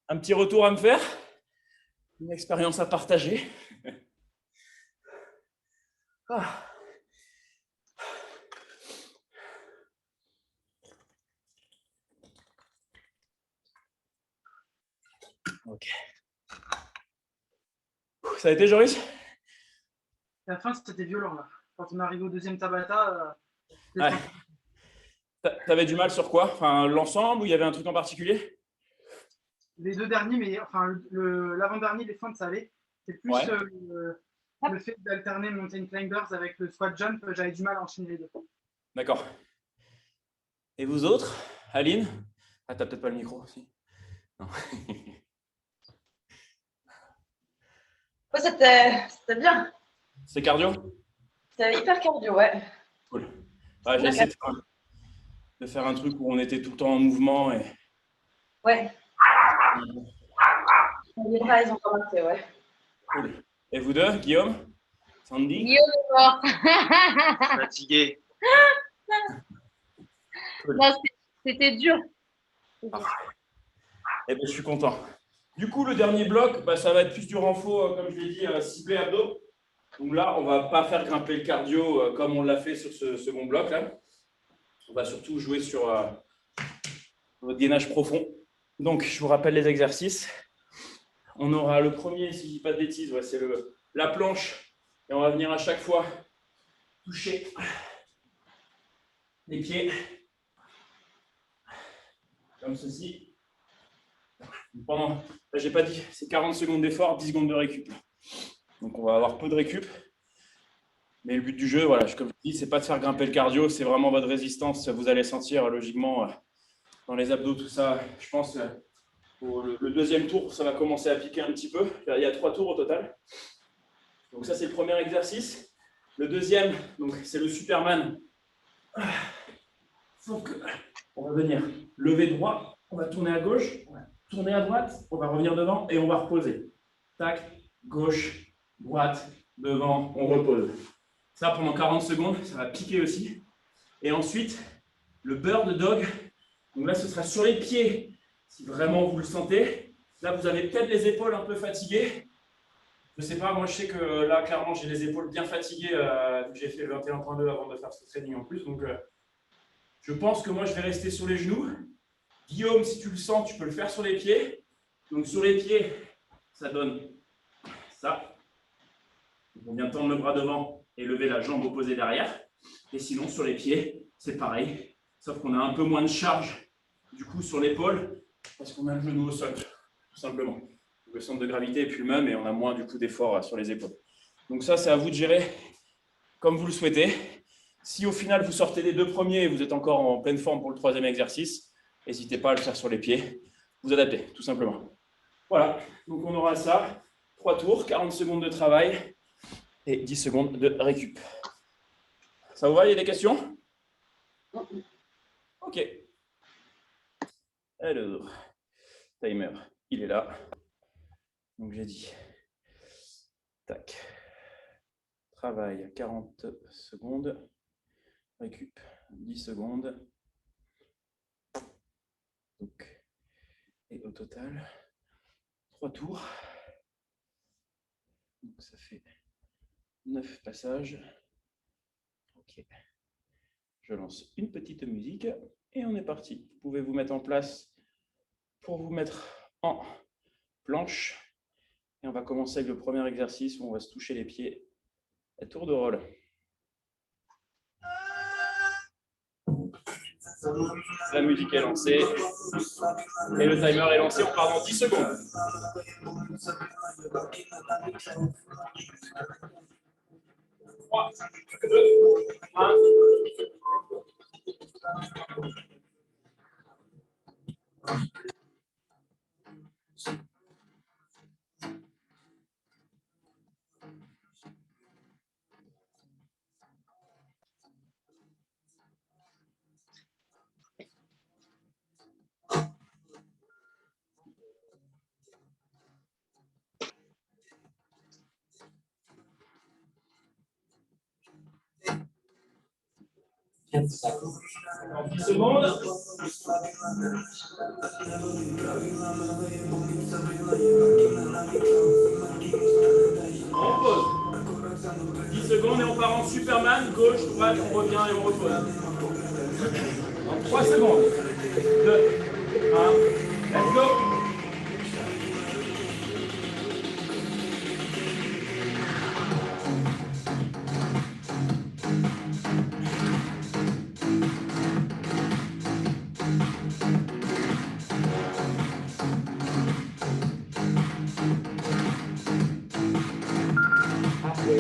Un petit retour à me faire? Une expérience à partager? Ah. Ok. Ça a été, Joris? La fin, c'était violent, là. Quand on est arrivé au deuxième Tabata, Ouais. T'avais du mal sur quoi? Enfin, l'ensemble ou il y avait un truc en particulier? les deux derniers, mais enfin, l'avant-dernier, les feintes, ça allait. C'est plus Ouais. le fait d'alterner mountain climbers avec le squat jump, j'avais du mal à enchaîner les deux. D'accord. Et vous autres? Aline? Ah, t'as peut-être pas le micro aussi. Non. Ouais, c'était bien. C'est cardio? C'était hyper cardio, ouais. Cool. Ouais, j'ai essayé de faire un truc où on était tout le temps en mouvement et. Ouais. Les bras, ils ont commencé, ouais. Cool. Et vous deux, Guillaume? Sandy? Guillaume est mort. Fatigué. Non, c'était dur. Eh bien, je suis content. Du coup, le dernier bloc, bah, ça va être plus du renfort, comme je l'ai dit, ciblé abdos. Donc là, on ne va pas faire grimper le cardio comme on l'a fait sur ce second bloc. Là. On va surtout jouer sur votre gainage profond. Donc, je vous rappelle les exercices. On aura le premier, si je ne dis pas de bêtises, ouais, c'est la planche. Et on va venir à chaque fois toucher les pieds. Comme ceci. Pendant, là, j'ai pas dit, c'est 40 secondes d'effort, 10 secondes de récup. Donc, on va avoir peu de récup. Mais le but du jeu, voilà, comme je dis, c'est pas de faire grimper le cardio, c'est vraiment votre résistance. Vous allez sentir logiquement dans les abdos, tout ça. Je pense le deuxième tour, ça va commencer à piquer un petit peu. Il y a 3 tours au total. Donc ça, c'est le premier exercice. Le deuxième, donc c'est le Superman. Donc, on va venir lever droit, on va tourner à gauche, on va tourner à droite, on va revenir devant et on va reposer. Tac, gauche, droite, devant, on repose. Ça, pendant 40 secondes, ça va piquer aussi. Et ensuite, le bird dog. Donc là, ce sera sur les pieds, si vraiment vous le sentez. Là, vous avez peut-être les épaules un peu fatiguées. Je sais pas, moi je sais que là, clairement, j'ai les épaules bien fatiguées. J'ai fait le 21.2 avant de faire ce training en plus. Donc, je pense que moi, je vais rester sur les genoux. Guillaume, si tu le sens, tu peux le faire sur les pieds. Donc, sur les pieds, ça donne ça. On vient tendre le bras devant et lever la jambe opposée derrière. Et sinon, sur les pieds, c'est pareil. Sauf qu'on a un peu moins de charge du coup sur l'épaule parce qu'on a le genou au sol, tout simplement. Le centre de gravité est plus le même et on a moins du coup d'effort sur les épaules. Donc ça, c'est à vous de gérer comme vous le souhaitez. Si au final, vous sortez les deux premiers et vous êtes encore en pleine forme pour le troisième exercice, n'hésitez pas à le faire sur les pieds. Vous adaptez, tout simplement. Voilà, donc on aura ça. 3 tours, 40 secondes de travail et 10 secondes de récup. Ça vous va, il y a des questions? Ok. Alors, timer, il est là. Donc j'ai dit, tac, travail 40 secondes, récup 10 secondes. Donc, et au total, 3 tours. Donc ça fait 9 passages. Ok. Je lance une petite musique et on est parti. Vous pouvez vous mettre en place pour vous mettre en planche. Et on va commencer avec le premier exercice où on va se toucher les pieds à tour de rôle. La musique est lancée et le timer est lancé. On part dans 10 secondes. 3, 2, 1. En 10 secondes. On pose. 10 secondes et on part en Superman, gauche, droite, on revient et on repose. En 3 secondes. 2, 1, let's go.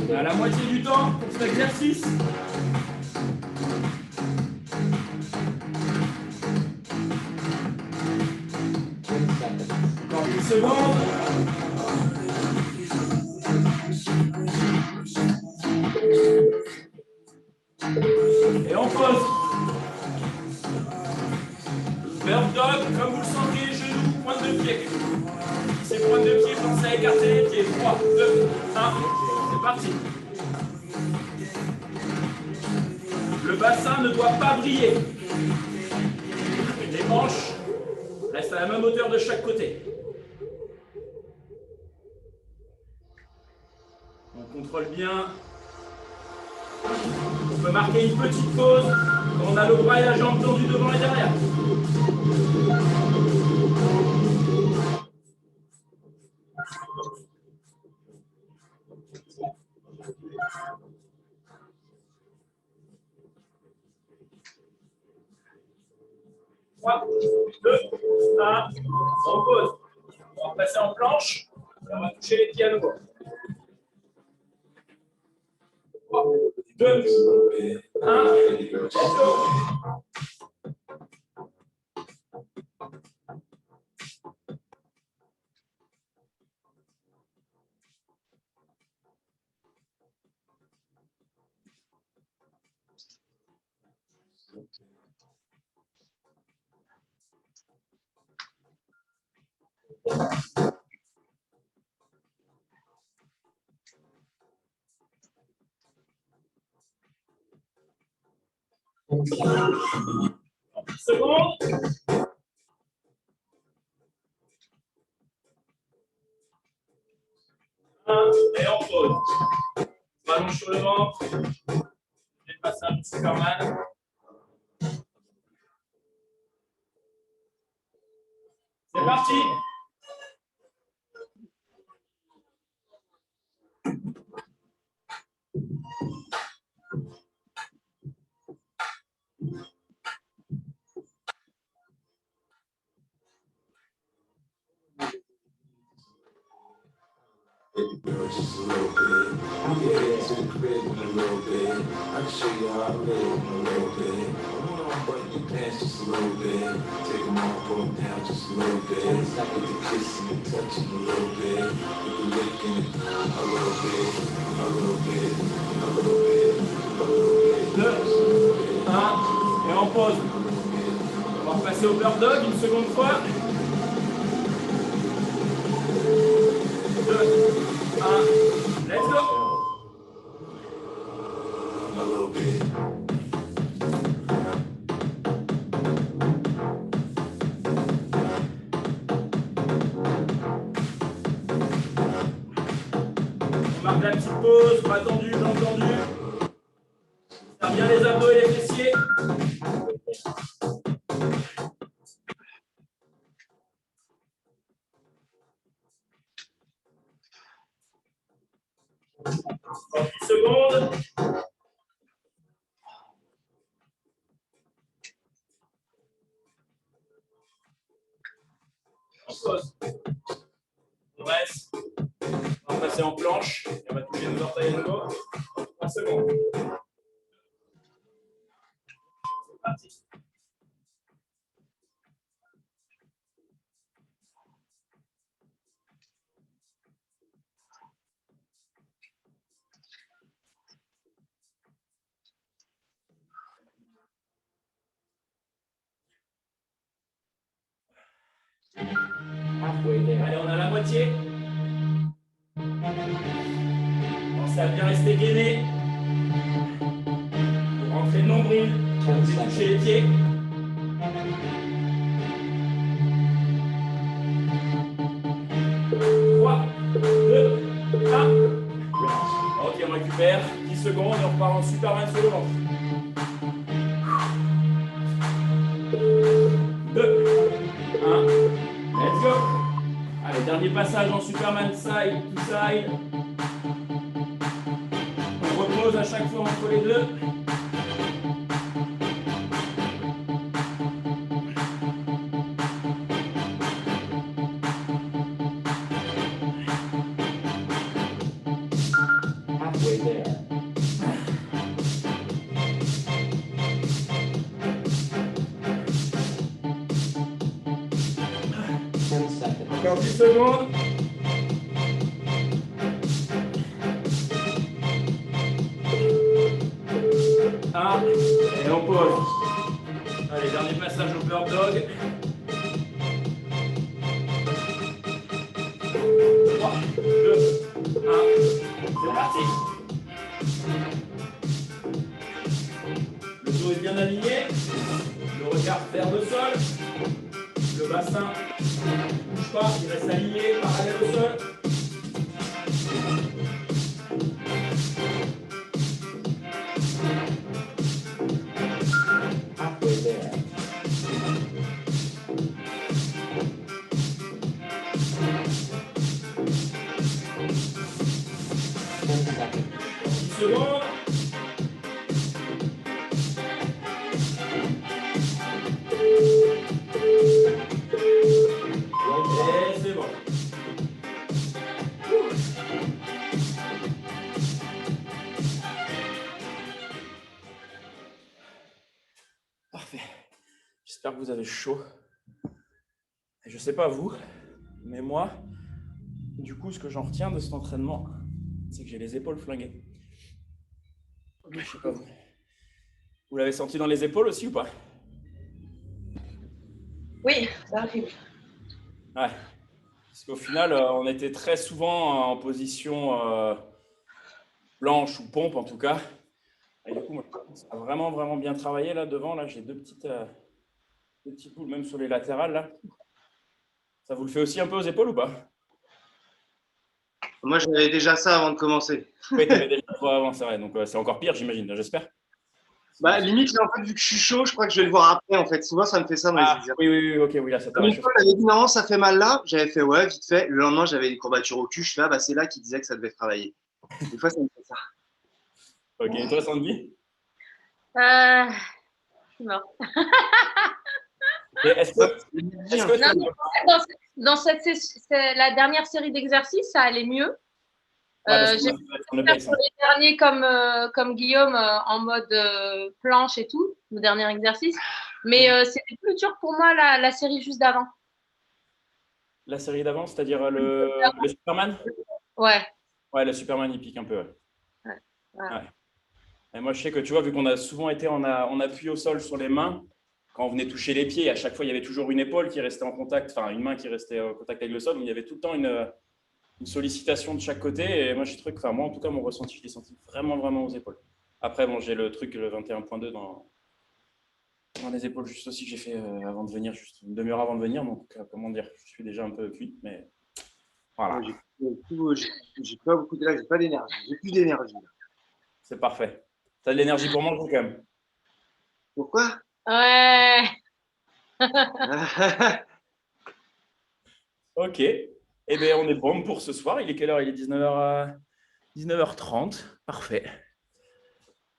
À la moitié du temps pour cet exercice. Encore 10 secondes. Et on pose. Bird dog, comme vous le sentez, genoux, pointe de pied. Si c'est pointe de pied, pensez à écarter les pieds. 3, 2, 1. C'est parti. Le bassin ne doit pas briller. Les hanches restent à la même hauteur de chaque côté. On contrôle bien. On peut marquer une petite pause quand on a le bras et la jambe tendus devant et derrière. Trois, 2, 1, on pose. On va passer en planche et on va toucher les pieds à nouveau. 3, 2, 1, let's go. Seconde. Et on pose. On allonge sur le ventre. Je vais passer un Superman. C'est parti. Baby girl, just a little bit. We can head to the crib in a little bit. I can show you how I live in a little bit. I wanna unbutton your pants just a little bit. Take them off, pull them down just a little bit. Get the kissing and touching a little bit. Get the licking a little bit, a little bit, a little bit, a little bit. 2, 1, et on pose. On va repasser au bird dog une seconde fois. 2, 1, let's go. A little bit. On marque la petite pause, bras tendus, jambes tendues. Serre bien les abdos et les fessiers. Encore 10 secondes. On pose. On reste. On va passer en planche. Et on va toucher nos orteils à nouveau. 3 secondes. C'est parti. Allez, on a la moitié. Pensez à bien rester gainé. Pour rentrer le nombril. Vous toucher les pieds. Trois, 2, 1. Ok, on récupère. 10 secondes et on repart en Superman sur le ventre. 2, 1. Let's go. Allez, dernier passage en Superman side to side. On repose à chaque fois entre les deux. Halfway there. Encore 10 secondes. Et on pose. Allez, dernier passage au bird dog. 3, 2, 1. C'est parti. Le dos est bien aligné. Le regard vers le sol. Le bassin ne bouge pas, il reste aligné, parallèle au sol. Halfway there. Secondes. Et c'est bon. Parfait. J'espère que vous avez chaud. Et je sais pas vous, mais moi, du coup, ce que j'en retiens de cet entraînement, c'est que j'ai les épaules flinguées. Je sais pas vous. Vous l'avez senti dans les épaules aussi ou pas? Oui, ça arrive. Ouais. Parce qu'au final, on était très souvent en position planche ou pompe en tout cas. Et du coup, moi, ça a vraiment, vraiment bien travaillé là devant. Là, j'ai deux petites boules, même sur les latérales là. Ça vous le fait aussi un peu aux épaules ou pas? Moi, j'avais déjà ça avant de commencer. Oui, tu avais déjà toi avant, c'est vrai. Donc, c'est encore pire, j'imagine, j'espère. Bah, limite, là, en fait, vu que je suis chaud, je crois que je vais le voir après, en fait. Souvent, ça me fait ça dans les Ah, exercices. oui, ok, oui, là, ça t'a Mon réchauffé. pote avait dit non, ça fait mal là. J'avais fait ouais, vite fait. Le lendemain, j'avais des courbatures au cul. Je fais ah, bah, c'est là qu'il disait que ça devait travailler. Des fois, ça me fait ça. Ok, et toi, Sandy? Je suis morte. Et est-ce que, est-ce que Non, mais en fait, dans c'est la dernière série d'exercices, ça allait mieux. J'ai fait sur les derniers comme Guillaume en mode planche et tout, le dernier exercice. Mais c'était plus dur pour moi la série juste d'avant. La série d'avant, c'est-à-dire le Superman? Ouais. Ouais, le Superman, il pique un peu. Ouais. Ouais. Et moi, je sais que tu vois, vu qu'on a souvent été en appui au sol sur les mains, quand on venait toucher les pieds, à chaque fois, il y avait toujours une épaule qui restait en contact, enfin une main qui restait en contact avec le sol. Donc, il y avait tout le temps une sollicitation de chaque côté. Et moi, j'ai trouvé que, enfin, moi, en tout cas, mon ressenti, je l'ai senti vraiment, vraiment aux épaules. Après, bon, j'ai le truc, le 21.2 dans les épaules, juste aussi, que j'ai fait avant de venir, juste une demi-heure avant de venir. Donc, comment dire, je suis déjà un peu cuit, mais voilà. J'ai pas beaucoup de là, j'ai pas d'énergie. J'ai plus d'énergie. C'est parfait. Tu as de l'énergie pour manger quand même. Pourquoi? Ouais. Ok. Eh bien, on est bon pour ce soir. Il est quelle heure? Il est 19h30. Parfait.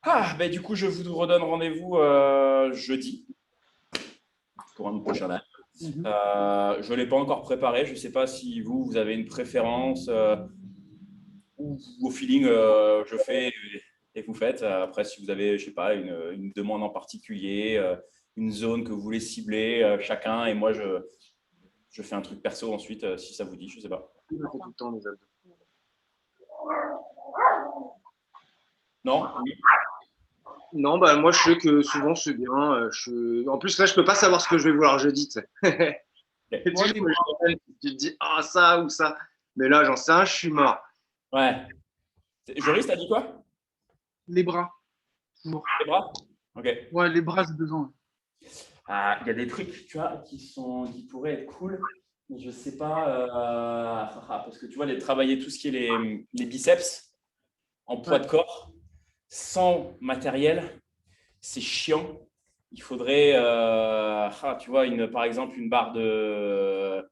Ah, ben du coup, je vous redonne rendez-vous jeudi pour un prochain live. Je ne l'ai pas encore préparé. Je ne sais pas si vous avez une préférence ou au feeling, je fais et vous faites. Après, si vous avez, je sais pas, une demande en particulier, une zone que vous voulez cibler chacun, et moi, je fais un truc perso ensuite, si ça vous dit, je ne sais pas. Tout le temps, les abdos. Non? Oui. Non, bah moi je sais que souvent c'est bien. En plus là, je peux pas savoir ce que je vais vouloir jeudi. Tu sais. Tu te dis ah ça ou ça. Mais là, j'en sais un, je suis mort. Ouais. Joris, t'as dit quoi? Les bras. Toujours. Les bras? Ok. Ouais, les bras, c'est besoin. Ah, il y a des trucs, tu vois, qui pourraient être cool, mais je sais pas, parce que tu vois, travailler tout ce qui est les biceps en poids de corps, sans matériel, c'est chiant. Il faudrait, tu vois, par exemple, une barre de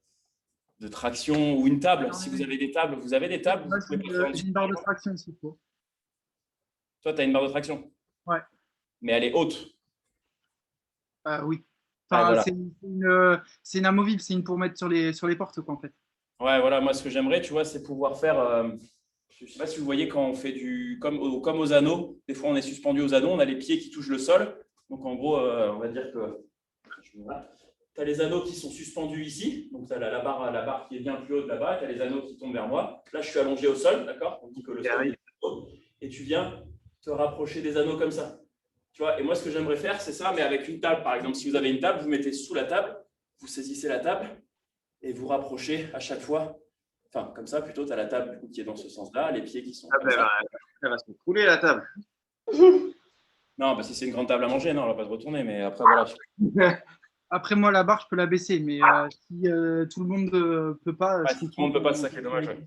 traction ou une table. Si vous avez des tables, vous avez des tables. Moi, j'ai une barre de traction s'il faut. Toi, tu as une barre de traction? Ouais. Mais elle est haute. Oui. Enfin, voilà. c'est une amovible, c'est une pour mettre sur les portes, quoi, en fait. Ouais, voilà, moi, ce que j'aimerais, tu vois, c'est pouvoir faire… je ne sais pas si vous voyez quand on fait comme aux anneaux, des fois on est suspendu aux anneaux, on a les pieds qui touchent le sol. Donc en gros, on va dire que tu as les anneaux qui sont suspendus ici. Donc tu as la barre qui est bien plus haute là-bas, tu as les anneaux qui tombent vers moi. Là, je suis allongé au sol, d'accord? On dit que le sol est haut. Et tu viens te rapprocher des anneaux comme ça. Tu vois, et moi, ce que j'aimerais faire, c'est ça, mais avec une table. Par exemple, si vous avez une table, vous mettez sous la table, vous saisissez la table et vous rapprochez à chaque fois. Enfin, comme ça, plutôt, tu as la table qui est dans ce sens-là, les pieds qui sont comme ça. Elle va se couler la table. Non, bah, si c'est une grande table à manger, non, on ne va pas se retourner. Mais après, voilà. Après, moi, la barre, je peux la baisser. Mais si tout le monde ne peut pas… Ouais, si tout le monde ne peut pas, c'est ça qui est dommage. Ouais.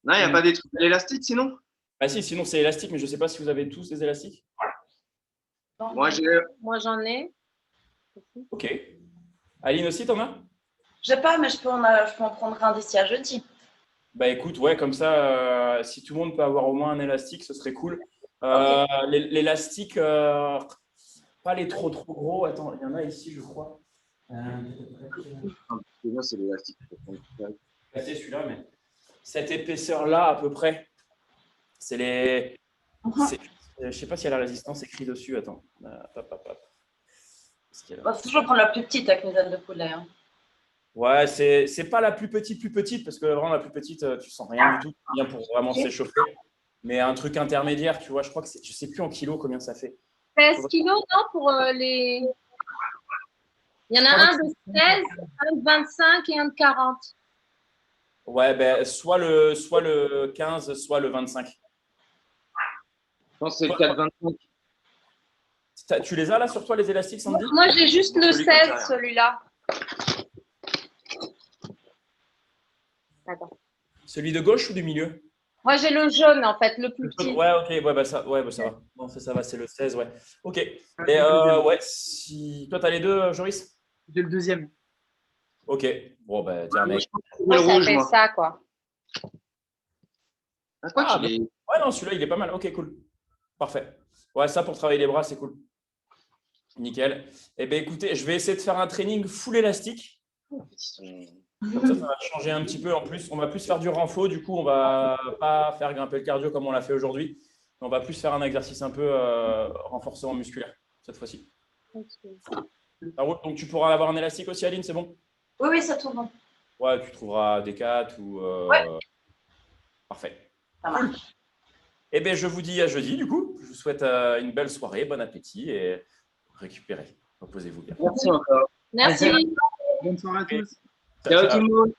Non, il n'y a pas des trucs élastiques sinon? Bah si, sinon c'est élastique, mais je ne sais pas si vous avez tous des élastiques. Moi, j'en ai. Ok. Aline aussi, t'en as? Je sais pas, mais je peux en prendre un d'ici à jeudi. Bah écoute, ouais, comme ça, si tout le monde peut avoir au moins un élastique, ce serait cool. L'élastique, pas les trop gros. Attends, il y en a ici, je crois. C'est l'élastique. C'est celui-là, mais cette épaisseur-là, à peu près, c'est les… Je ne sais pas s'il y a la résistance écrit dessus. Attends. Faut toujours prendre la plus petite avec mes ailes de poulet. Hein. Ouais, c'est pas la plus petite, parce que vraiment la plus petite, tu sens rien du tout, bien pour vraiment s'échauffer. Mais un truc intermédiaire, tu vois, je crois que je sais plus en kilos combien ça fait. 16 kilos, non, pour les… Il y en a un de 16, un de 25 et un de 40. Ouais, ben, soit le 15, soit le 25. Je pense que c'est le 4,25. Tu les as là sur toi, les élastiques, Sandy? Moi, j'ai juste le 16, celui-là. Attends. Celui de gauche ou du milieu? Moi, j'ai le jaune, en fait, le plus petit. Ouais, ok, ouais, bah ça va. Non, ça va, c'est le 16, ouais. Ok. Et ouais, si. Toi, tu as les deux, Joris? J'ai le deuxième. Ok. Bon, bah, tiens, mec. Moi, Le ça rouge, fait moi. ça, quoi. Ah, quoi Ah, qu'il est- Ouais, non, celui-là, il est pas mal. Ok, cool. Parfait. Ouais, ça, pour travailler les bras, c'est cool. Nickel. Eh bien, écoutez, je vais essayer de faire un training full élastique. Comme ça va changer un petit peu. En plus, on va plus faire du renfort. Du coup, on va pas faire grimper le cardio comme on l'a fait aujourd'hui. On va plus faire un exercice un peu renforcement musculaire cette fois-ci. Ça roule. Donc, tu pourras avoir un élastique aussi, Aline, c'est bon? Oui, oui, ça tourne. Ouais, tu trouveras des 4 ou. Ouais. Parfait. Ça marche. Eh bien, je vous dis à jeudi, du coup. Je vous souhaite une belle soirée, bon appétit et récupérez. Reposez-vous bien. Merci encore. Merci. Bonne soirée à tous. Ciao tout le monde.